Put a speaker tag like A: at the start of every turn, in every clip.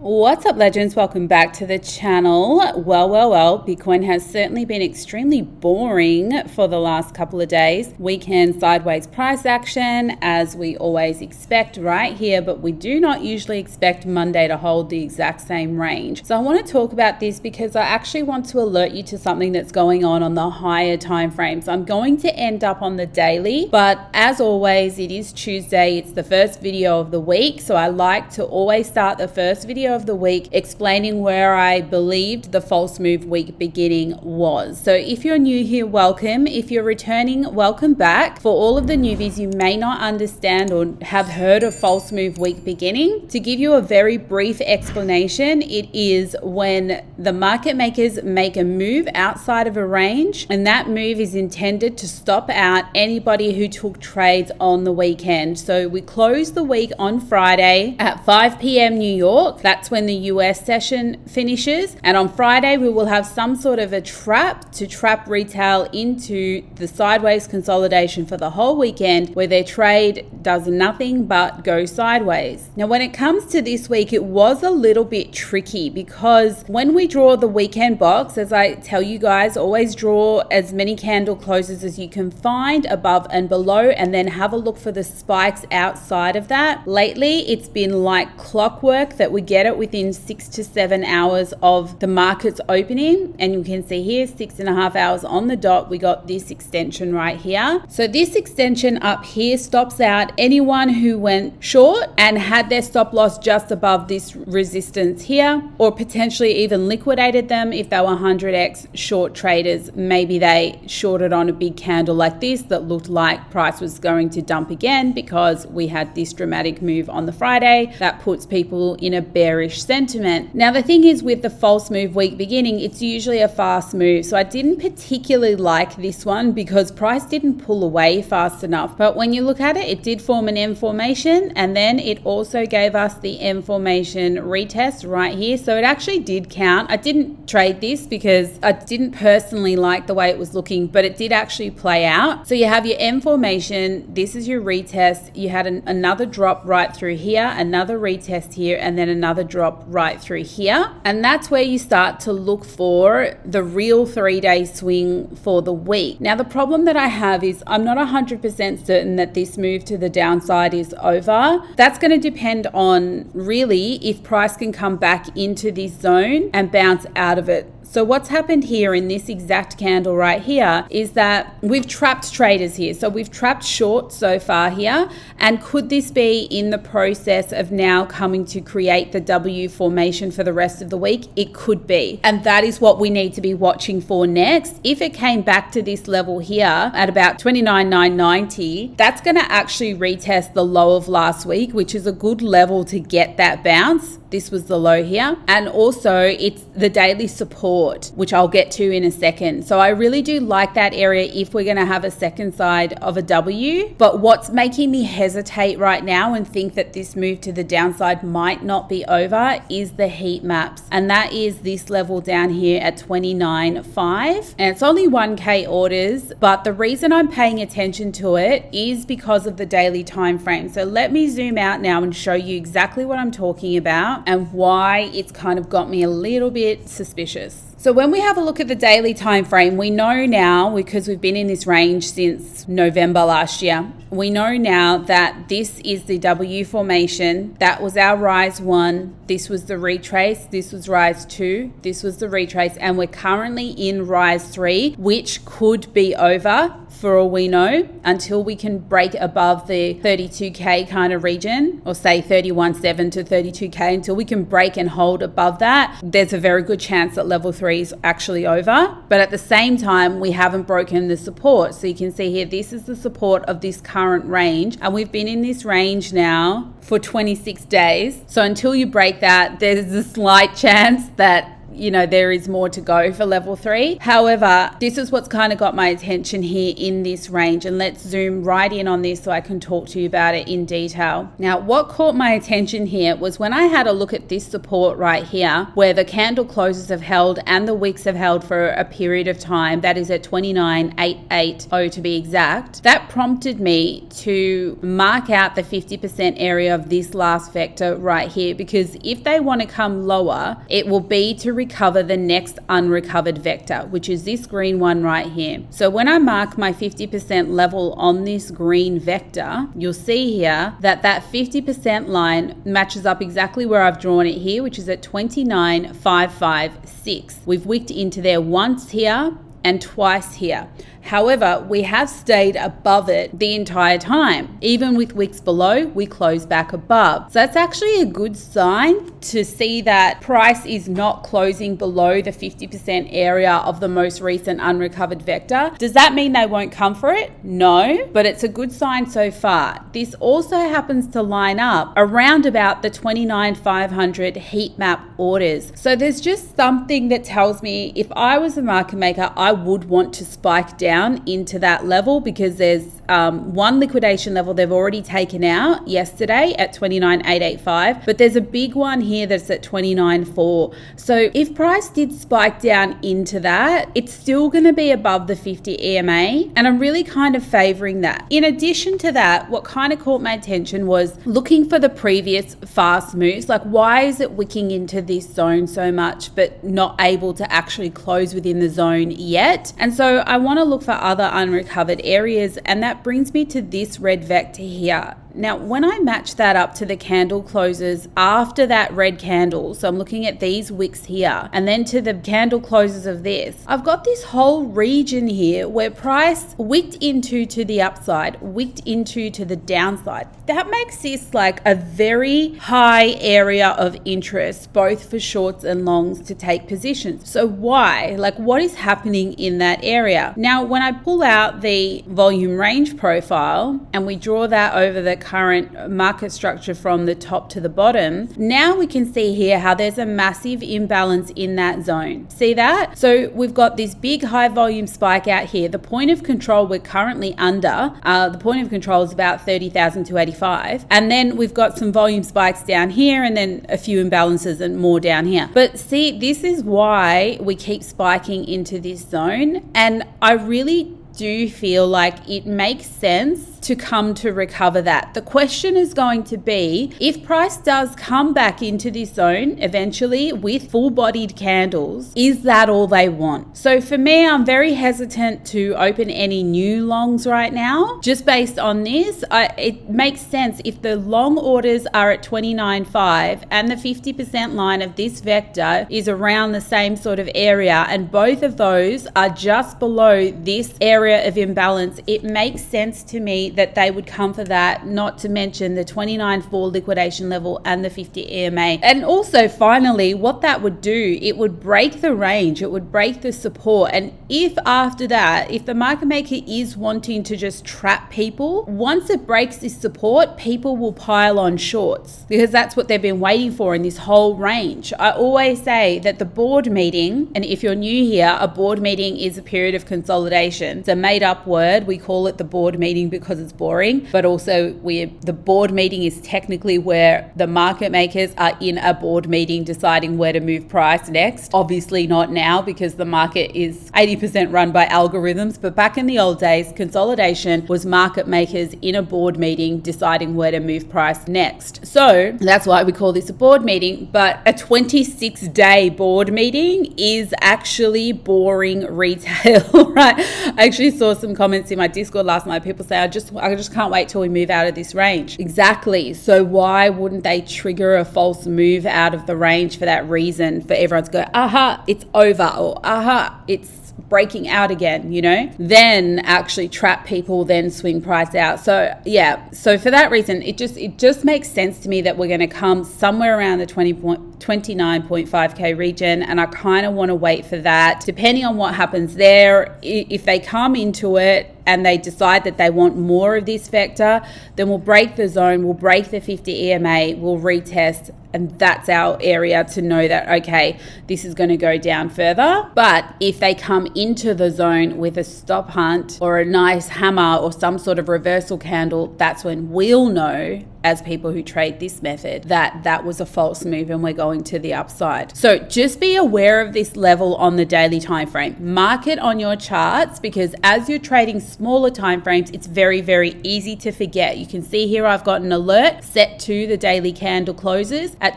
A: What's up, legends? Welcome back to the channel. Well, Bitcoin has certainly been extremely boring for the last couple of days. Weekend sideways price action, as we always expect right here, but we do not usually expect Monday to hold the exact same range. So I want to talk about this because I actually want to alert you to something that's going on the higher time frames. I'm going to end up on the daily, but as always, it is Tuesday. It's the first video of the week, so I like to always start the first video of the week explaining where I believed the false move week beginning was. So if you're new here, welcome. If you're returning, welcome back. For all of the newbies, you may not understand or have heard of false move week beginning. To give you a very brief explanation, it is when the market makers make a move outside of a range, and that move is intended to stop out anybody who took trades on the weekend. So we close the week on Friday at 5 p.m. New York. That's when the US session finishes, and on Friday we will have some sort of a trap to trap retail into the sideways consolidation for the whole weekend, where their trade does nothing but go sideways. Now when it comes to this week, it was a little bit tricky because when we draw the weekend box, as I tell you guys, always draw as many candle closes as you can find above and below, and then have a look for the spikes outside of that. Lately it's been like clockwork that we get it within 6 to 7 hours of the market's opening, and you can see here 6.5 hours on the dot we got this extension right here. So this extension up here stops out anyone who went short and had their stop loss just above this resistance here, or potentially even liquidated them if they were 100x short traders. Maybe they shorted on a big candle like this that looked like price was going to dump again because we had this dramatic move on the Friday that puts people in a bearish sentiment. Now the thing is, with the false move week beginning, it's usually a fast move, so I didn't particularly like this one because price didn't pull away fast enough. But when you look at it, it did form an M formation, and then it also gave us the M formation retest right here, so it actually did count. I didn't trade this because I didn't personally like the way it was looking, but it did actually play out. So you have your M formation, this is your retest, you had another drop right through here, another retest here, and then another drop right through here, and that's where you start to look for the real 3-day swing for the week. Now the problem that I have is I'm not 100% certain that this move to the downside is over. That's going to depend on really if price can come back into this zone and bounce out of it. So what's happened here in this exact candle right here is that we've trapped traders here. So we've trapped short so far here. And could this be in the process of now coming to create the W formation for the rest of the week? It could be. And that is what we need to be watching for next. If it came back to this level here at about 29,990, that's going to actually retest the low of last week, which is a good level to get that bounce. This was the low here. And also it's the daily support, which I'll get to in a second. So I really do like that area if we're going to have a second side of a W. But what's making me hesitate right now and think that this move to the downside might not be over is the heat maps. And that is this level down here at 29.5. And it's only 1K orders. But the reason I'm paying attention to it is because of the daily time frame. So let me zoom out now and show you exactly what I'm talking about and why it's kind of got me a little bit suspicious. So when we have a look at the daily time frame, we know now, because we've been in this range since November last year, we know now that this is the W formation. That was our rise 1. This was the retrace. This was rise 2. This was the retrace. And we're currently in rise 3, which could be over for all we know, until we can break above the 32K kind of region, or say 31.7 to 32K, until we can break and hold above that. There's a very good chance that level 3 is actually over. But at the same time, we haven't broken the support. So you can see here, this is the support of this current range. And we've been in this range now for 26 days. So until you break that, there's a slight chance that you know, there is more to go for level 3. However, this is what's kind of got my attention here in this range, and let's zoom right in on this so I can talk to you about it in detail. Now, what caught my attention here was when I had a look at this support right here, where the candle closes have held and the wicks have held for a period of time, that is at 29,880 to be exact. That prompted me to mark out the 50% area of this last vector right here, because if they want to come lower, it will be to recover the next unrecovered vector, which is this green one right here. So when I mark my 50% level on this green vector, you'll see here that that 50% line matches up exactly where I've drawn it here, which is at 29,556. We've wicked into there once here and twice here. However, we have stayed above it the entire time. Even with wicks below, we close back above. So that's actually a good sign to see that price is not closing below the 50% area of the most recent unrecovered vector. Does that mean they won't come for it? No, but it's a good sign so far. This also happens to line up around about the 29,500 heat map orders. So there's just something that tells me if I was a market maker, I would want to spike down into that level, because there's one liquidation level they've already taken out yesterday at 29,885, but there's a big one here that's at 29,400. So if price did spike down into that, it's still going to be above the 50 EMA, and I'm really kind of favoring that. In addition to that, what kind of caught my attention was looking for the previous fast moves. Like, why is it wicking into this zone so much but not able to actually close within the zone yet? And so I want to look for other unrecovered areas, and that brings me to this red vector here. Now, when I match that up to the candle closes after that red candle, so I'm looking at these wicks here, and then to the candle closes of this, I've got this whole region here where price wicked into to the upside, wicked into to the downside. That makes this like a very high area of interest, both for shorts and longs to take positions. So why? Like, what is happening in that area? Now, when I pull out the volume range profile and we draw that over the current market structure from the top to the bottom, now we can see here how there's a massive imbalance in that zone. See that? So we've got this big high volume spike out here. The point of control we're currently under, the point of control is about 30,285, and then we've got some volume spikes down here and then a few imbalances and more down here. But see, this is why we keep spiking into this zone, and I really do feel like it makes sense to come to recover that. The question is going to be, if price does come back into this zone eventually with full-bodied candles, is that all they want? So for me, I'm very hesitant to open any new longs right now. Just based on this, it makes sense if the long orders are at 29.5 and the 50% line of this vector is around the same sort of area, and both of those are just below this area of imbalance, it makes sense to me that they would come for that, not to mention the 29.4 liquidation level and the 50 EMA. And also, finally, what that would do, it would break the range, it would break the support. And if after that, if the market maker is wanting to just trap people, once it breaks this support, people will pile on shorts, because that's what they've been waiting for in this whole range. I always say that the board meeting, and if you're new here, a board meeting is a period of consolidation. It's a made up word. We call it the board meeting because it's boring, but also the board meeting is technically where the market makers are in a board meeting deciding where to move price next. Obviously not now, because the market is 80% run by algorithms, but back in the old days, consolidation was market makers in a board meeting deciding where to move price next. So that's why we call this a board meeting. But a 26-day board meeting is actually boring retail, right? I actually saw some comments in my Discord last night. People say, I just can't wait till we move out of this range. Exactly. So why wouldn't they trigger a false move out of the range for that reason, for everyone to go, aha, it's over, or aha, it's breaking out again, you know, then actually trap people, then swing price out. So yeah, so for that reason, it just makes sense to me that we're going to come somewhere around the 29.5k region, and I kind of want to wait for that. Depending on what happens there, if they come into it and they decide that they want more of this vector, then we'll break the zone, we'll break the 50 EMA, we'll retest, and that's our area to know that, okay, this is going to go down further. But if they come into the zone with a stop hunt or a nice hammer or some sort of reversal candle, that's when we'll know, as people who trade this method, that that was a false move and we're going to the upside. So just be aware of this level on the daily time frame. Mark it on your charts, because as you're trading smaller time frames, it's very, very easy to forget. You can see here I've got an alert set to the daily candle closes at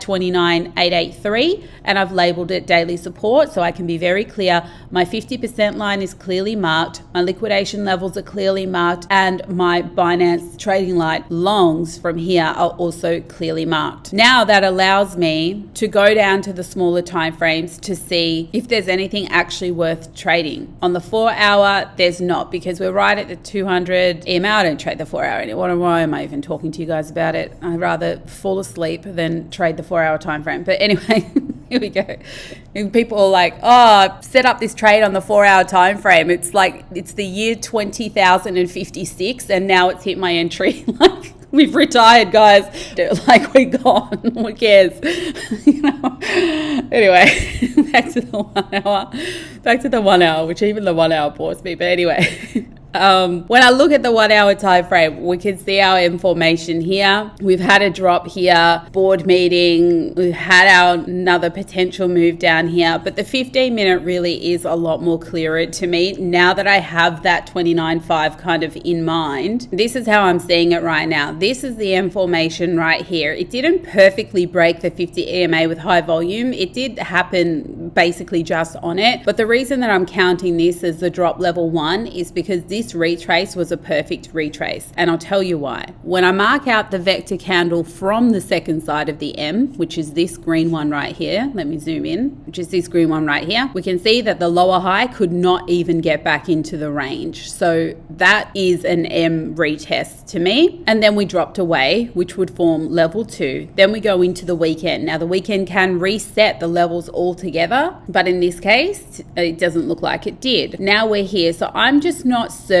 A: 29,883, and I've labeled it daily support, so I can be very clear. My 50% line is clearly marked, my liquidation levels are clearly marked, and my Binance trading light longs from here are also clearly marked. Now that allows me to go down to the smaller time frames to see if there's anything actually worth trading. On the 4 hour, there's not, because we're right at the 200 EMA. I don't trade the 4 hour anymore. Why am I even talking to you guys about it? I'd rather fall asleep than trade the 4 hour time frame. But anyway, here we go. And people are like, oh, set up this trade on the 4 hour time frame. It's like, it's the year 20,056 and now it's hit my entry. Like, we've retired, guys. Like, we're gone. Who cares? You know. Anyway, back to the 1 hour. Back to the 1 hour, which even the 1 hour bores me. But anyway. When I look at the 1 hour time frame, we can see our information here. We've had a drop here, board meeting, we've had our another potential move down here, but the 15-minute really is a lot more clearer to me now that I have that 29.5 kind of in mind. This is how I'm seeing it right now. This is the information right here. It didn't perfectly break the 50 EMA with high volume. It did happen basically just on it, but the reason that I'm counting this as the drop level 1 is because this retrace was a perfect retrace, and I'll tell you why. When I mark out the vector candle from the second side of the M, which is this green one right here, let me zoom in, which is this green one right here, we can see that the lower high could not even get back into the range. So that is an M retest to me. And then we dropped away, which would form level 2. Then we go into the weekend. Now the weekend can reset the levels all together, but in this case, it doesn't look like it did. Now we're here. So I'm just not certain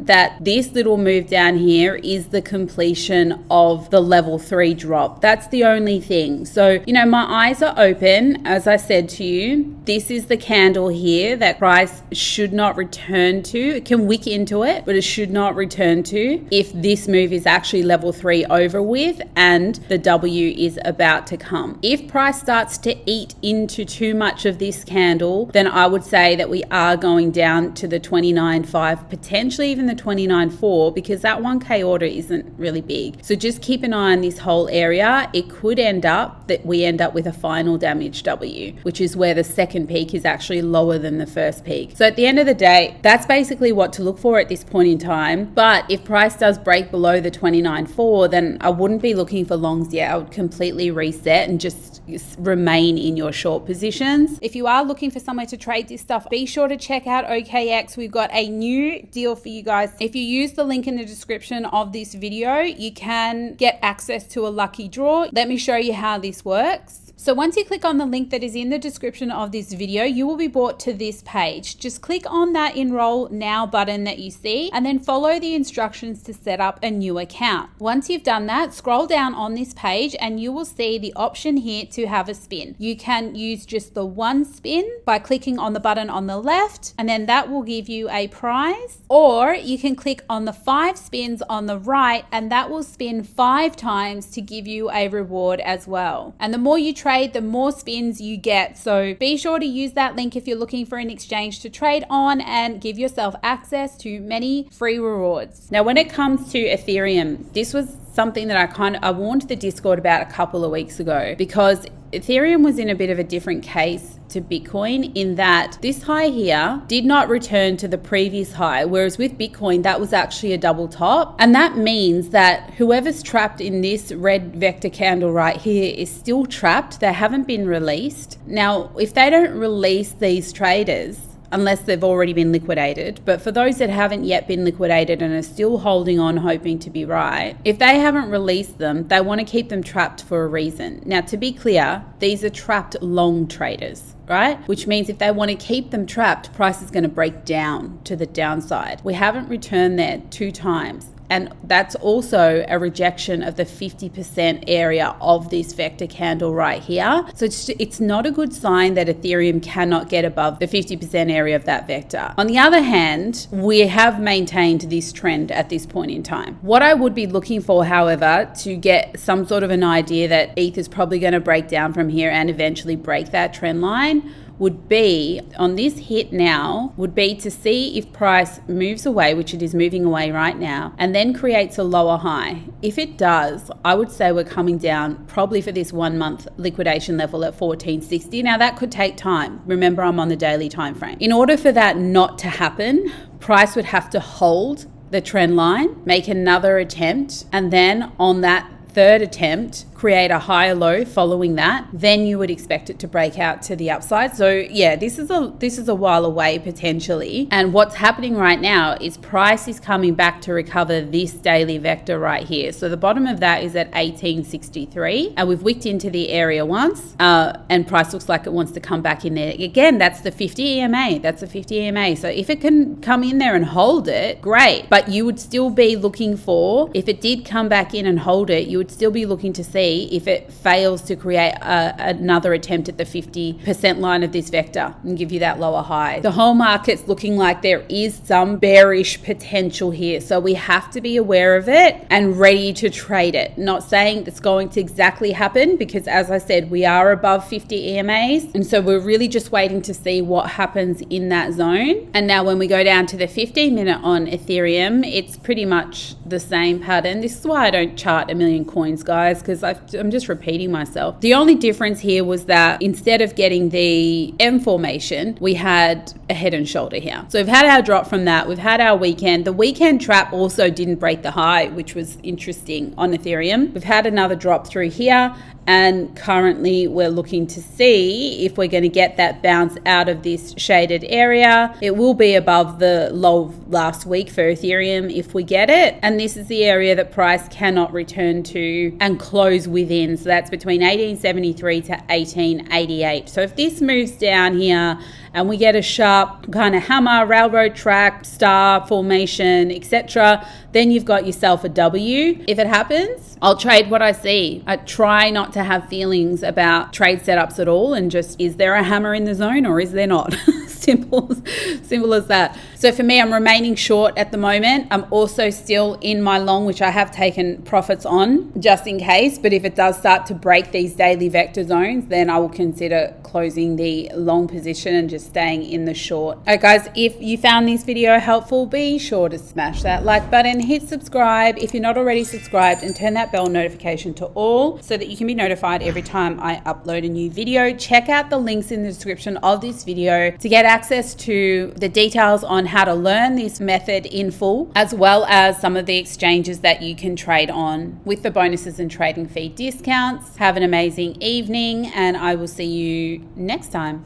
A: that this little move down here is the completion of the level 3 drop. That's the only thing. So, you know, my eyes are open. As I said to you, this is the candle here that price should not return to. It can wick into it, but it should not return to if this move is actually level 3 over with and the W is about to come. If price starts to eat into too much of this candle, then I would say that we are going down to the 29.5, potentially even the 29.4, because that 1K order isn't really big. So just keep an eye on this whole area. It could end up that we end up with a final damage W, which is where the second peak is actually lower than the first peak. So at the end of the day, that's basically what to look for at this point in time. But if price does break below the 29.4, then I wouldn't be looking for longs yet. I would completely reset and just remain in your short positions. If you are looking for somewhere to trade this stuff, be sure to check out OKX. We've got a new deal for you guys. If you use the link in the description of this video, you can get access to a lucky draw. Let me show you how this works. So once you click on the link that is in the description of this video, you will be brought to this page. Just click on that Enroll Now button that you see, and then follow the instructions to set up a new account. Once you've done that, scroll down on this page and you will see the option here to have a spin. You can use just the one spin by clicking on the button on the left, and then that will give you a prize. Or you can click on the 5 spins on the right, and that will spin 5 times to give you a reward as well. And the more you trade, the more spins you get. So be sure to use that link if you're looking for an exchange to trade on and give yourself access to many free rewards. Now, when it comes to Ethereum, this was something that I warned the Discord about a couple of weeks ago, because Ethereum was in a bit of a different case to Bitcoin in that this high here did not return to the previous high, whereas with Bitcoin that was actually a double top, and that means that whoever's trapped in this red vector candle right here is still trapped. They haven't been released. Now if they don't release these traders, unless they've already been liquidated. But for those that haven't yet been liquidated and are still holding on, hoping to be right, if they haven't released them, they want to keep them trapped for a reason. Now, to be clear, these are trapped long traders, right? Which means if they want to keep them trapped, price is going to break down to the downside. We haven't returned there 2 times. And that's also a rejection of the 50% area of this vector candle right here. So it's not a good sign that Ethereum cannot get above the 50% area of that vector. On the other hand, we have maintained this trend at this point in time. What I would be looking for, however, to get some sort of an idea that ETH is probably going to break down from here and eventually break that trend line, would be on this hit now, would be to see if price moves away, which it is moving away right now, and then creates a lower high. If it does, I would say we're coming down probably for this 1 month liquidation level at 1460. Now that could take time. Remember, I'm on the daily time frame. In order for that not to happen, price would have to hold the trend line, make another attempt, and then on that 3rd attempt, create a higher low following that, then you would expect it to break out to the upside. So yeah, this is a while away potentially. And what's happening right now is price is coming back to recover this daily vector right here. So the bottom of that is at 1863, and we've wicked into the area once, and price looks like it wants to come back in there again. That's the 50 EMA. That's the 50 EMA. So if it can come in there and hold it, great. But you would still be looking for, if it did come back in and hold it, you would still be looking to see if it fails to create another attempt at the 50% line of this vector and give you that lower high. The whole market's looking like there is some bearish potential here. So we have to be aware of it and ready to trade it. Not saying it's going to exactly happen, because as I said, we are above 50 EMAs. And so we're really just waiting to see what happens in that zone. And now when we go down to the 15-minute on Ethereum, it's pretty much the same pattern. This is why I don't chart a million coins, guys, because I'm just repeating myself. The only difference here was that instead of getting the M formation, we had a head and shoulder here. So we've had our drop from that. We've had our weekend. The weekend trap also didn't break the high, which was interesting on Ethereum. We've had another drop through here, and currently we're looking to see if we're going to get that bounce out of this shaded area. It will be above the low of last week for Ethereum if we get it. And this is the area that price cannot return to and close within. So that's between 1873 to 1888. So if this moves down here and we get a sharp kind of hammer, railroad track, star formation, etc., then you've got yourself a W. If it happens, I'll trade what I see. I try not to have feelings about trade setups at all, and just, is there a hammer in the zone or is there not? Simple as that. So for me, I'm remaining short at the moment. I'm also still in my long, which I have taken profits on just in case. But if it does start to break these daily vector zones, then I will consider closing the long position and just staying in the short. All right, guys, if you found this video helpful, be sure to smash that like button, hit subscribe if you're not already subscribed, and turn that bell notification to all so that you can be notified every time I upload a new video. Check out the links in the description of this video to get access to the details on how to learn this method in full, as well as some of the exchanges that you can trade on with the bonuses and trading fee discounts. Have an amazing evening, and I will see you next time.